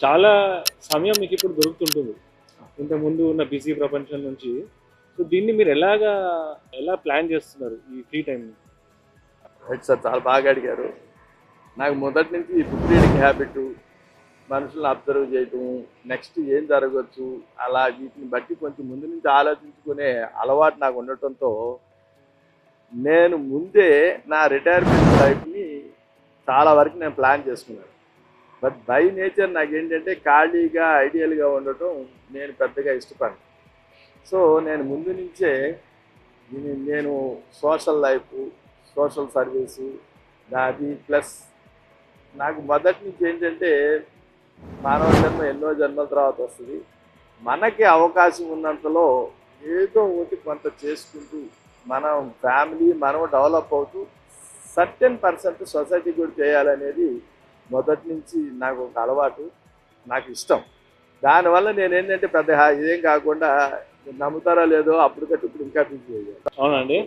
చాలా సమయం మీకు ఇప్పుడు దొరుకుతుంటుంది ఇంతకుముందు ఉన్న బిజీ ప్రపంచం నుంచి. సో దీన్ని మీరు ఎలా ప్లాన్ చేస్తున్నారు ఈ ఫ్రీ టైంని? రైట్ సార్, చాలా బాగా అడిగారు. నాకు మొదటి నుంచి ఈ బుక్ రీడింగ్ హ్యాబిట్, మనుషులను అబ్జర్వ్ చేయటం, నెక్స్ట్ ఏం జరగవచ్చు అలా వీటిని బట్టి కొంచెం ముందు నుంచి ఆలోచించుకునే అలవాటు నాకు ఉండటంతో నేను ముందే నా రిటైర్మెంట్ లైఫ్ని చాలా వరకు నేను ప్లాన్ చేసుకున్నాను. బట్ బై నేచర్ నాకేంటంటే ఖాళీగా ఐడియల్గా ఉండటం నేను పెద్దగా ఇష్టపడను. సో నేను ముందు నుంచే నేను సోషల్ లైఫ్, సోషల్ సర్వీసు నాది, ప్లస్ నాకు మొదటి నుంచి ఏంటంటే మానవ జన్మ ఎన్నో జన్మల తర్వాత వస్తుంది. మనకి అవకాశం ఉన్నంతలో ఏదో ఒకటి కొంత చేసుకుంటూ మనం ఫ్యామిలీ మనం డెవలప్ అవుతూ సర్టెన్% సొసైటీ కూడా చేయాలనేది మొదటి నుంచి నాకు ఒక అలవాటు, నాకు ఇష్టం. దానివల్ల నేను ఏంటంటే పెద్ద ఇదేం కాకుండా నమ్ముతారో లేదో అప్పటికట్టు ఇప్పుడు ఇంకా బిజీ అయ్యాను. అవునండి.